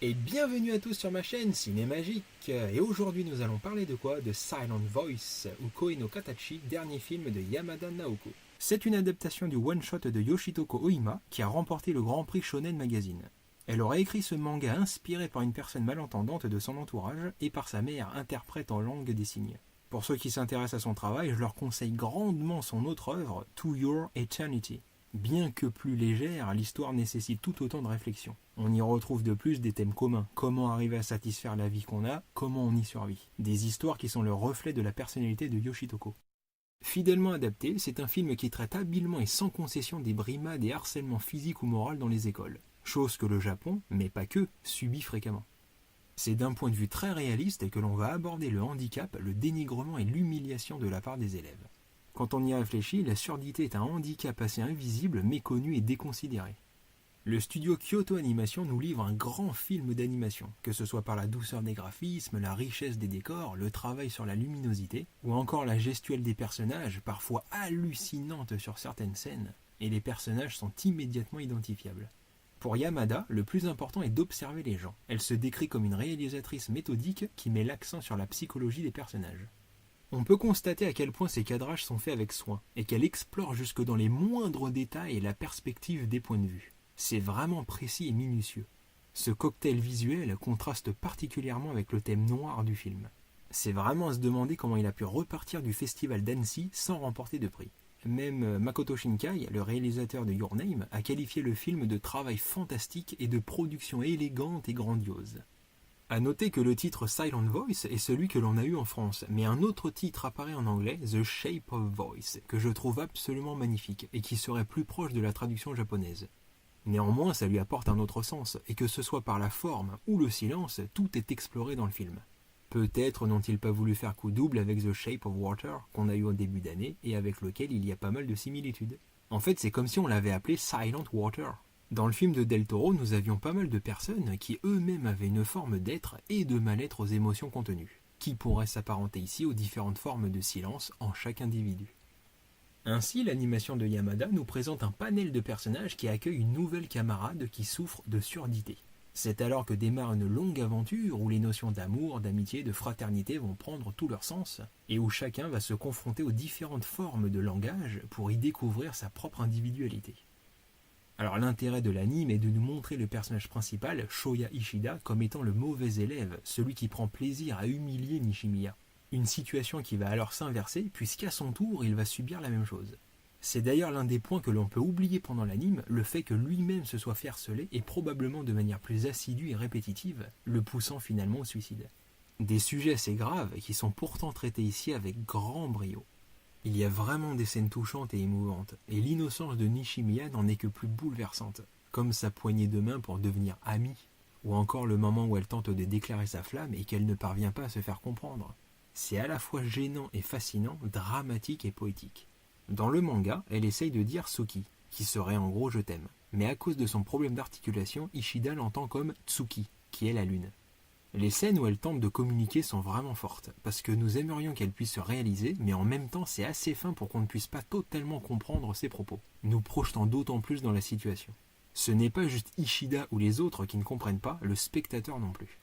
Et bienvenue à tous sur ma chaîne Cinémagique. Et aujourd'hui nous allons parler de quoi? De Silent Voice, ou Koe no Katachi, dernier film de Yamada Naoko. C'est une adaptation du one-shot de Yoshitoko Oima qui a remporté le Grand Prix Shonen Magazine. Elle aurait écrit ce manga inspiré par une personne malentendante de son entourage et par sa mère interprète en langue des signes. Pour ceux qui s'intéressent à son travail, je leur conseille grandement son autre œuvre, To Your Eternity. Bien que plus légère, l'histoire nécessite tout autant de réflexion. On y retrouve de plus des thèmes communs. Comment arriver à satisfaire la vie qu'on a, comment on y survit. Des histoires qui sont le reflet de la personnalité de Yoshitoko. Fidèlement adapté, c'est un film qui traite habilement et sans concession des brimades et harcèlements physiques ou moraux dans les écoles. Chose que le Japon, mais pas que, subit fréquemment. C'est d'un point de vue très réaliste que l'on va aborder le handicap, le dénigrement et l'humiliation de la part des élèves. Quand on y réfléchit, la surdité est un handicap assez invisible, méconnu et déconsidéré. Le studio Kyoto Animation nous livre un grand film d'animation, que ce soit par la douceur des graphismes, la richesse des décors, le travail sur la luminosité, ou encore la gestuelle des personnages, parfois hallucinante sur certaines scènes, et les personnages sont immédiatement identifiables. Pour Yamada, le plus important est d'observer les gens. Elle se décrit comme une réalisatrice méthodique qui met l'accent sur la psychologie des personnages. On peut constater à quel point ces cadrages sont faits avec soin, et qu'elle explore jusque dans les moindres détails la perspective des points de vue. C'est vraiment précis et minutieux. Ce cocktail visuel contraste particulièrement avec le thème noir du film. C'est vraiment à se demander comment il a pu repartir du festival d'Annecy sans remporter de prix. Même Makoto Shinkai, le réalisateur de Your Name, a qualifié le film de travail fantastique et de production élégante et grandiose. A noter que le titre Silent Voice est celui que l'on a eu en France, mais un autre titre apparaît en anglais, The Shape of Voice, que je trouve absolument magnifique et qui serait plus proche de la traduction japonaise. Néanmoins, ça lui apporte un autre sens, et que ce soit par la forme ou le silence, tout est exploré dans le film. Peut-être n'ont-ils pas voulu faire coup double avec The Shape of Water, qu'on a eu au début d'année, et avec lequel il y a pas mal de similitudes. En fait, c'est comme si on l'avait appelé Silent Water. Dans le film de Del Toro, nous avions pas mal de personnes qui eux-mêmes avaient une forme d'être et de mal-être aux émotions contenues, qui pourrait s'apparenter ici aux différentes formes de silence en chaque individu. Ainsi, l'animation de Yamada nous présente un panel de personnages qui accueillent une nouvelle camarade qui souffre de surdité. C'est alors que démarre une longue aventure où les notions d'amour, d'amitié, de fraternité vont prendre tout leur sens, et où chacun va se confronter aux différentes formes de langage pour y découvrir sa propre individualité. Alors l'intérêt de l'anime est de nous montrer le personnage principal, Shoya Ishida, comme étant le mauvais élève, celui qui prend plaisir à humilier Nishimiya. Une situation qui va alors s'inverser, puisqu'à son tour, il va subir la même chose. C'est d'ailleurs l'un des points que l'on peut oublier pendant l'anime, le fait que lui-même se soit fait harceler, et probablement de manière plus assidue et répétitive, le poussant finalement au suicide. Des sujets assez graves qui sont pourtant traités ici avec grand brio. Il y a vraiment des scènes touchantes et émouvantes, et l'innocence de Nishimiya n'en est que plus bouleversante, comme sa poignée de main pour devenir amie, ou encore le moment où elle tente de déclarer sa flamme et qu'elle ne parvient pas à se faire comprendre. C'est à la fois gênant et fascinant, dramatique et poétique. Dans le manga, elle essaye de dire Suki, qui serait en gros je t'aime, mais à cause de son problème d'articulation, Ishida l'entend comme Tsuki, qui est la lune. Les scènes où elle tente de communiquer sont vraiment fortes, parce que nous aimerions qu'elle puisse se réaliser, mais en même temps c'est assez fin pour qu'on ne puisse pas totalement comprendre ses propos, nous projetant d'autant plus dans la situation. Ce n'est pas juste Ishida ou les autres qui ne comprennent pas, le spectateur non plus.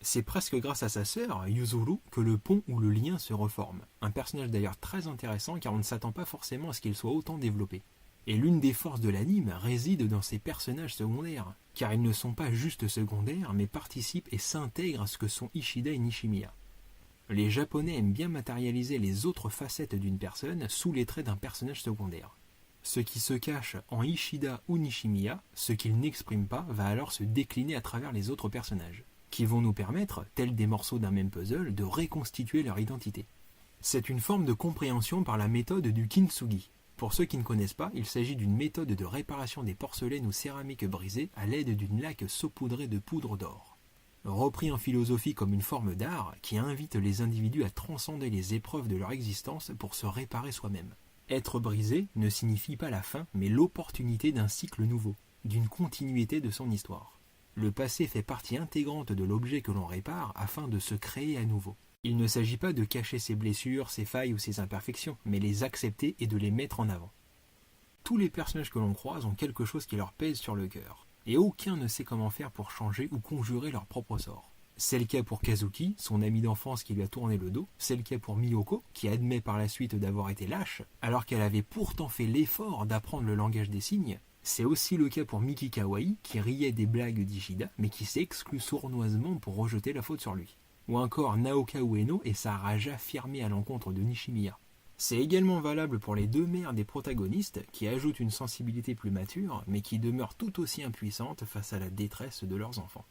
C'est presque grâce à sa sœur, Yuzuru, que le pont ou le lien se reforme, un personnage d'ailleurs très intéressant car on ne s'attend pas forcément à ce qu'il soit autant développé. Et l'une des forces de l'anime réside dans ces personnages secondaires, car ils ne sont pas juste secondaires, mais participent et s'intègrent à ce que sont Ishida et Nishimiya. Les Japonais aiment bien matérialiser les autres facettes d'une personne sous les traits d'un personnage secondaire. Ce qui se cache en Ishida ou Nishimiya, ce qu'ils n'expriment pas, va alors se décliner à travers les autres personnages, qui vont nous permettre, tels des morceaux d'un même puzzle, de reconstituer leur identité. C'est une forme de compréhension par la méthode du kintsugi. Pour ceux qui ne connaissent pas, il s'agit d'une méthode de réparation des porcelaines ou céramiques brisées à l'aide d'une laque saupoudrée de poudre d'or. Repris en philosophie comme une forme d'art qui invite les individus à transcender les épreuves de leur existence pour se réparer soi-même. Être brisé ne signifie pas la fin, mais l'opportunité d'un cycle nouveau, d'une continuité de son histoire. Le passé fait partie intégrante de l'objet que l'on répare afin de se créer à nouveau. Il ne s'agit pas de cacher ses blessures, ses failles ou ses imperfections, mais les accepter et de les mettre en avant. Tous les personnages que l'on croise ont quelque chose qui leur pèse sur le cœur. et aucun ne sait comment faire pour changer ou conjurer leur propre sort. C'est le cas pour Kazuki, son ami d'enfance qui lui a tourné le dos, c'est le cas pour Miyoko, qui admet par la suite d'avoir été lâche, alors qu'elle avait pourtant fait l'effort d'apprendre le langage des signes. C'est aussi le cas pour Miki Kawaii, qui riait des blagues d'Ishida, mais qui s'est exclu sournoisement pour rejeter la faute sur lui. Ou encore Naoka Ueno et sa rage affirmée à l'encontre de Nishimiya. C'est également valable pour les deux mères des protagonistes, qui ajoutent une sensibilité plus mature, mais qui demeurent tout aussi impuissantes face à la détresse de leurs enfants.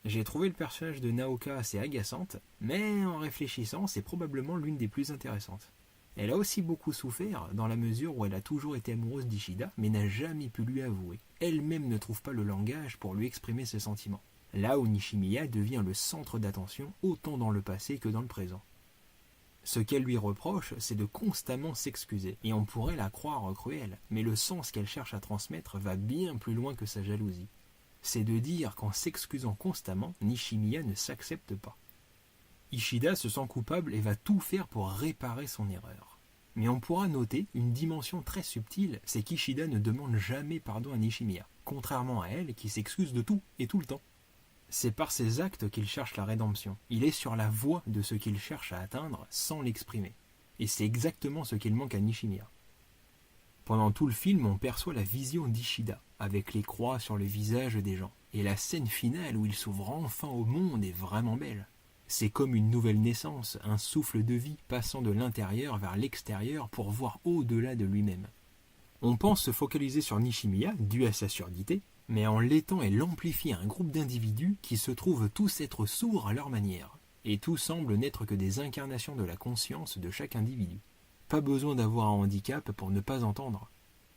J'ai trouvé le personnage de Naoka assez agaçante, mais en réfléchissant, c'est probablement l'une des plus intéressantes. Elle a aussi beaucoup souffert, dans la mesure où elle a toujours été amoureuse d'Ishida, mais n'a jamais pu lui avouer. Elle-même ne trouve pas le langage pour lui exprimer ses sentiments. Là où Nishimiya devient le centre d'attention, autant dans le passé que dans le présent. Ce qu'elle lui reproche, c'est de constamment s'excuser, et on pourrait la croire cruelle, mais le sens qu'elle cherche à transmettre va bien plus loin que sa jalousie. C'est de dire qu'en s'excusant constamment, Nishimiya ne s'accepte pas. Ishida se sent coupable et va tout faire pour réparer son erreur. Mais on pourra noter une dimension très subtile, c'est qu'Ishida ne demande jamais pardon à Nishimiya, contrairement à elle qui s'excuse de tout et tout le temps. C'est par ses actes qu'il cherche la rédemption. Il est sur la voie de ce qu'il cherche à atteindre sans l'exprimer. Et c'est exactement ce qu'il manque à Nishimiya. Pendant tout le film, on perçoit la vision d'Ishida, avec les croix sur le visage des gens. Et la scène finale où il s'ouvre enfin au monde est vraiment belle. C'est comme une nouvelle naissance, un souffle de vie passant de l'intérieur vers l'extérieur pour voir au-delà de lui-même. On pense se focaliser sur Nishimiya, dû à sa surdité, mais en l'étant elle amplifie un groupe d'individus qui se trouvent tous être sourds à leur manière, et tout semble n'être que des incarnations de la conscience de chaque individu. Pas besoin d'avoir un handicap pour ne pas entendre.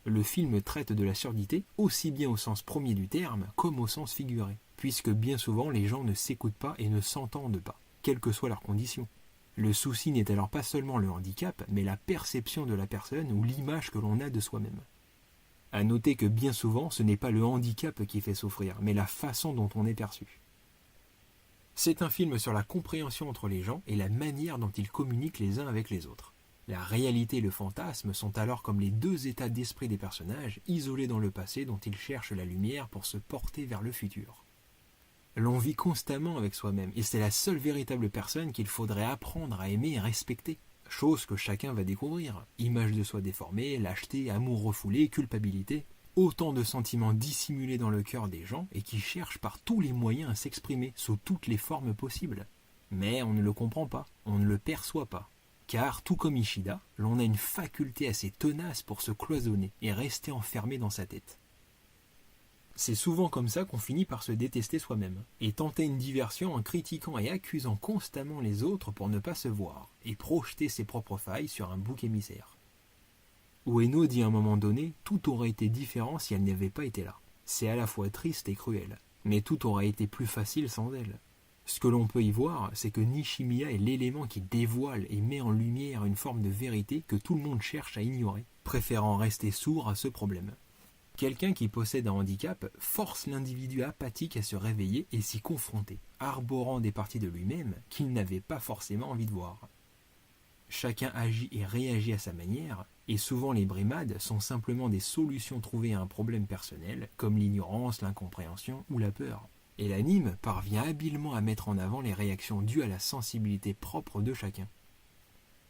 Le film traite de la surdité aussi bien au sens premier du terme comme au sens figuré, puisque bien souvent les gens ne s'écoutent pas et ne s'entendent pas, quelles que soient leurs conditions. Le souci n'est alors pas seulement le handicap, mais la perception de la personne ou l'image que l'on a de soi-même. À noter que bien souvent, ce n'est pas le handicap qui fait souffrir, mais la façon dont on est perçu. C'est un film sur la compréhension entre les gens et la manière dont ils communiquent les uns avec les autres. La réalité et le fantasme sont alors comme les deux états d'esprit des personnages, isolés dans le passé dont ils cherchent la lumière pour se porter vers le futur. L'on vit constamment avec soi-même, et c'est la seule véritable personne qu'il faudrait apprendre à aimer et respecter. Chose que chacun va découvrir. Image de soi déformée, lâcheté, amour refoulé, culpabilité. Autant de sentiments dissimulés dans le cœur des gens et qui cherchent par tous les moyens à s'exprimer sous toutes les formes possibles. Mais on ne le comprend pas, on ne le perçoit pas. Car, tout comme Ishida, l'on a une faculté assez tenace pour se cloisonner et rester enfermé dans sa tête. C'est souvent comme ça qu'on finit par se détester soi-même, et tenter une diversion en critiquant et accusant constamment les autres pour ne pas se voir, et projeter ses propres failles sur un bouc émissaire. Ueno dit à un moment donné, tout aurait été différent si elle n'avait pas été là. C'est à la fois triste et cruel, mais tout aurait été plus facile sans elle. Ce que l'on peut y voir, c'est que Nishimiya est l'élément qui dévoile et met en lumière une forme de vérité que tout le monde cherche à ignorer, préférant rester sourd à ce problème. Quelqu'un qui possède un handicap force l'individu apathique à se réveiller et s'y confronter, arborant des parties de lui-même qu'il n'avait pas forcément envie de voir. Chacun agit et réagit à sa manière, et souvent les brimades sont simplement des solutions trouvées à un problème personnel, comme l'ignorance, l'incompréhension ou la peur. Et l'anime parvient habilement à mettre en avant les réactions dues à la sensibilité propre de chacun.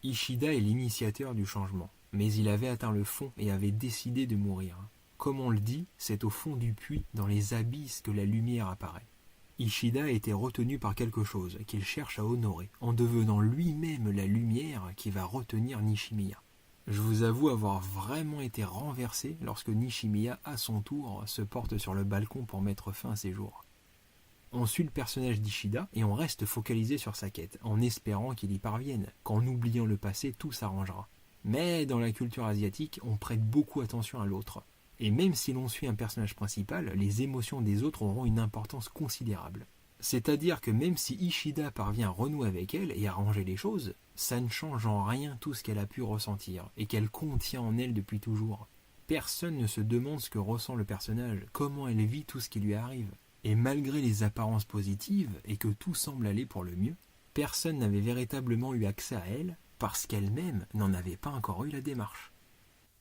Ishida est l'initiateur du changement, mais il avait atteint le fond et avait décidé de mourir. Comme on le dit, c'est au fond du puits, dans les abysses, que la lumière apparaît. Ishida a été retenu par quelque chose qu'il cherche à honorer, en devenant lui-même la lumière qui va retenir Nishimiya. Je vous avoue avoir vraiment été renversé lorsque Nishimiya, à son tour, se porte sur le balcon pour mettre fin à ses jours. On suit le personnage d'Ishida et on reste focalisé sur sa quête, en espérant qu'il y parvienne, qu'en oubliant le passé, tout s'arrangera. Mais dans la culture asiatique, on prête beaucoup attention à l'autre. Et même si l'on suit un personnage principal, les émotions des autres auront une importance considérable. C'est-à-dire que même si Ishida parvient à renouer avec elle et à arranger les choses, ça ne change en rien tout ce qu'elle a pu ressentir et qu'elle contient en elle depuis toujours. Personne ne se demande ce que ressent le personnage, comment elle vit tout ce qui lui arrive. Et malgré les apparences positives et que tout semble aller pour le mieux, personne n'avait véritablement eu accès à elle parce qu'elle-même n'en avait pas encore eu la démarche.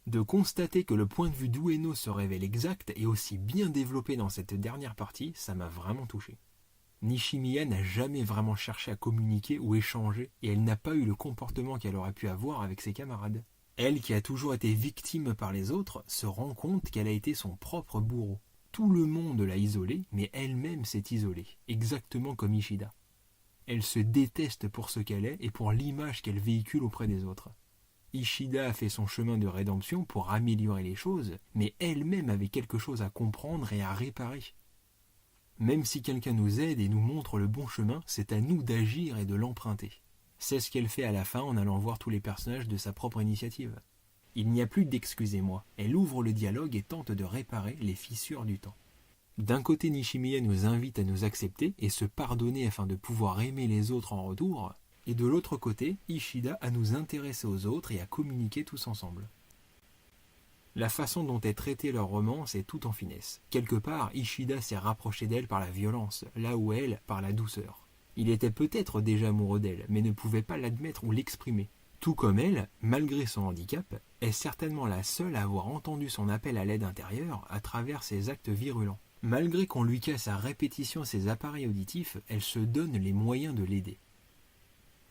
De constater que le point de vue d'Ueno se révèle exact et aussi bien développé dans cette dernière partie, ça m'a vraiment touché. Nishimiya n'a jamais vraiment cherché à communiquer ou échanger et elle n'a pas eu le comportement qu'elle aurait pu avoir avec ses camarades. Elle, qui a toujours été victime par les autres, se rend compte qu'elle a été son propre bourreau. Tout le monde l'a isolée, mais elle-même s'est isolée, exactement comme Ishida. Elle se déteste pour ce qu'elle est et pour l'image qu'elle véhicule auprès des autres. Ishida a fait son chemin de rédemption pour améliorer les choses, mais elle-même avait quelque chose à comprendre et à réparer. Même si quelqu'un nous aide et nous montre le bon chemin, c'est à nous d'agir et de l'emprunter. C'est ce qu'elle fait à la fin en allant voir tous les personnages de sa propre initiative. Il n'y a plus d'excusez-moi, elle ouvre le dialogue et tente de réparer les fissures du temps. D'un côté, Nishimiya nous invite à nous accepter et se pardonner afin de pouvoir aimer les autres en retour, et de l'autre côté, Ishida à nous intéresser aux autres et à communiquer tous ensemble. La façon dont est traitée leur romance est tout en finesse. Quelque part, Ishida s'est rapproché d'elle par la violence, là où elle, par la douceur. Il était peut-être déjà amoureux d'elle, mais ne pouvait pas l'admettre ou l'exprimer. Tout comme elle, malgré son handicap, est certainement la seule à avoir entendu son appel à l'aide intérieure à travers ses actes virulents. Malgré qu'on lui casse à répétition ses appareils auditifs, elle se donne les moyens de l'aider.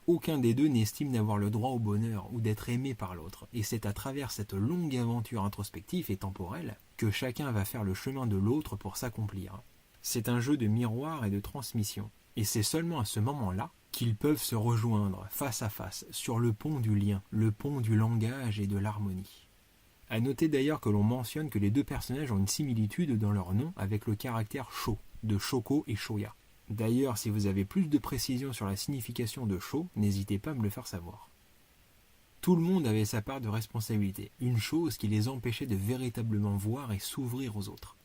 Aucun des deux n'estime n'avoir le droit au bonheur ou d'être aimé par l'autre, et c'est à travers cette longue aventure introspective et temporelle que chacun va faire le chemin de l'autre pour s'accomplir. C'est un jeu de miroir et de transmission, et c'est seulement à ce moment-là qu'ils peuvent se rejoindre face à face sur le pont du lien, le pont du langage et de l'harmonie. À noter d'ailleurs que l'on mentionne que les deux personnages ont une similitude dans leur nom avec le caractère Sho, de Shoko et Shoya. D'ailleurs, si vous avez plus de précisions sur la signification de Sho, n'hésitez pas à me le faire savoir. Tout le monde avait sa part de responsabilité, une chose qui les empêchait de véritablement voir et s'ouvrir aux autres.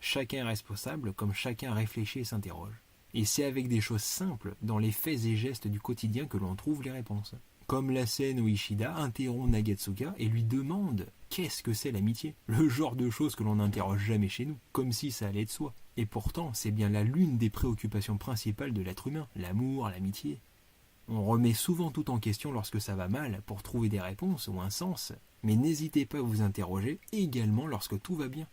Chacun est responsable comme chacun réfléchit et s'interroge. Et c'est avec des choses simples, dans les faits et gestes du quotidien que l'on trouve les réponses. Comme la scène où Ishida interrompt Nagatsuka et lui demande « Qu'est-ce que c'est l'amitié ?» Le genre de choses que l'on n'interroge jamais chez nous, comme si ça allait de soi. Et pourtant, c'est bien là l'une des préoccupations principales de l'être humain, l'amour, l'amitié. On remet souvent tout en question lorsque ça va mal pour trouver des réponses ou un sens, mais n'hésitez pas à vous interroger également lorsque tout va bien.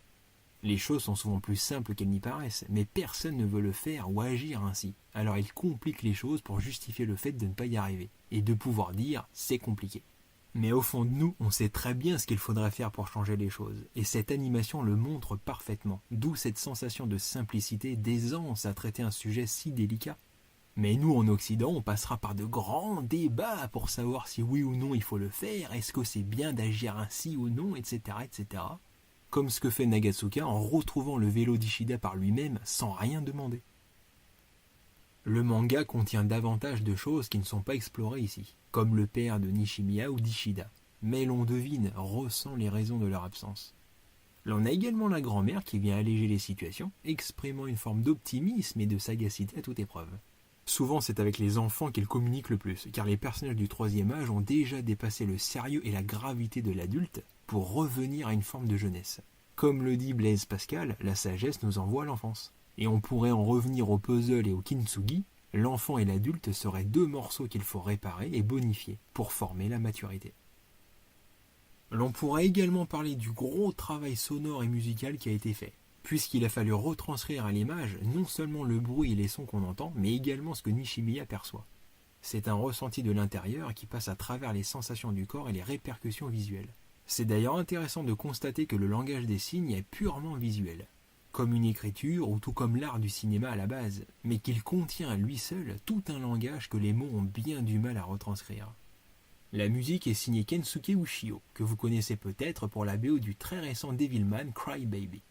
Les choses sont souvent plus simples qu'elles n'y paraissent, mais personne ne veut le faire ou agir ainsi. Alors ils compliquent les choses pour justifier le fait de ne pas y arriver, et de pouvoir dire « c'est compliqué ». Mais au fond de nous, on sait très bien ce qu'il faudrait faire pour changer les choses, et cette animation le montre parfaitement, d'où cette sensation de simplicité, d'aisance à traiter un sujet si délicat. Mais nous, en Occident, on passera par de grands débats pour savoir si oui ou non il faut le faire, est-ce que c'est bien d'agir ainsi ou non, etc., etc. Comme ce que fait Nagatsuka en retrouvant le vélo d'Ishida par lui-même sans rien demander. Le manga contient davantage de choses qui ne sont pas explorées ici, comme le père de Nishimiya ou d'Ishida, mais l'on devine, ressent les raisons de leur absence. L'on a également la grand-mère qui vient alléger les situations, exprimant une forme d'optimisme et de sagacité à toute épreuve. Souvent c'est avec les enfants qu'elle communique le plus, car les personnages du troisième âge ont déjà dépassé le sérieux et la gravité de l'adulte pour revenir à une forme de jeunesse. Comme le dit Blaise Pascal, la sagesse nous envoie à l'enfance. Et on pourrait en revenir au puzzle et au kintsugi, l'enfant et l'adulte seraient deux morceaux qu'il faut réparer et bonifier pour former la maturité. L'on pourrait également parler du gros travail sonore et musical qui a été fait, puisqu'il a fallu retranscrire à l'image non seulement le bruit et les sons qu'on entend, mais également ce que Nishimiya perçoit. C'est un ressenti de l'intérieur qui passe à travers les sensations du corps et les répercussions visuelles. C'est d'ailleurs intéressant de constater que le langage des signes est purement visuel, comme une écriture ou tout comme l'art du cinéma à la base, mais qu'il contient à lui seul tout un langage que les mots ont bien du mal à retranscrire. La musique est signée Kensuke Ushio, que vous connaissez peut-être pour la BO du très récent Devilman Cry Baby.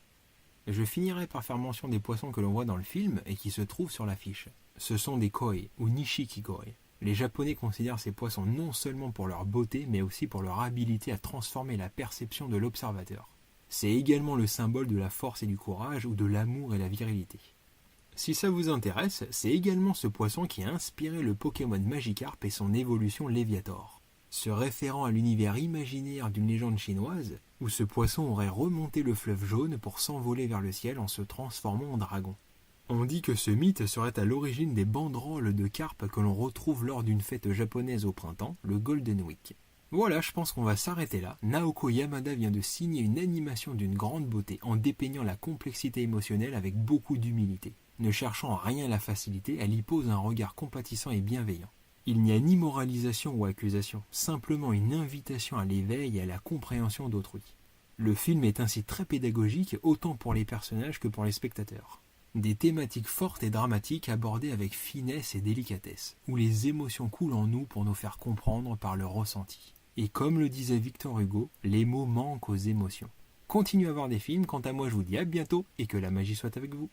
Je finirai par faire mention des poissons que l'on voit dans le film et qui se trouvent sur l'affiche. Ce sont des koi ou nishiki-koi. Les Japonais considèrent ces poissons non seulement pour leur beauté, mais aussi pour leur habilité à transformer la perception de l'observateur. C'est également le symbole de la force et du courage ou de l'amour et la virilité. Si ça vous intéresse, c'est également ce poisson qui a inspiré le Pokémon Magikarp et son évolution Léviator. Se référant à l'univers imaginaire d'une légende chinoise, où ce poisson aurait remonté le fleuve jaune pour s'envoler vers le ciel en se transformant en dragon. On dit que ce mythe serait à l'origine des banderoles de carpe que l'on retrouve lors d'une fête japonaise au printemps, le Golden Week. Voilà, je pense qu'on va s'arrêter là. Naoko Yamada vient de signer une animation d'une grande beauté en dépeignant la complexité émotionnelle avec beaucoup d'humilité. Ne cherchant à rien la facilité, elle y pose un regard compatissant et bienveillant. Il n'y a ni moralisation ou accusation, simplement une invitation à l'éveil et à la compréhension d'autrui. Le film est ainsi très pédagogique autant pour les personnages que pour les spectateurs. Des thématiques fortes et dramatiques abordées avec finesse et délicatesse, où les émotions coulent en nous pour nous faire comprendre par le ressenti. Et comme le disait Victor Hugo, les mots manquent aux émotions. Continuez à voir des films, quant à moi je vous dis à bientôt et que la magie soit avec vous.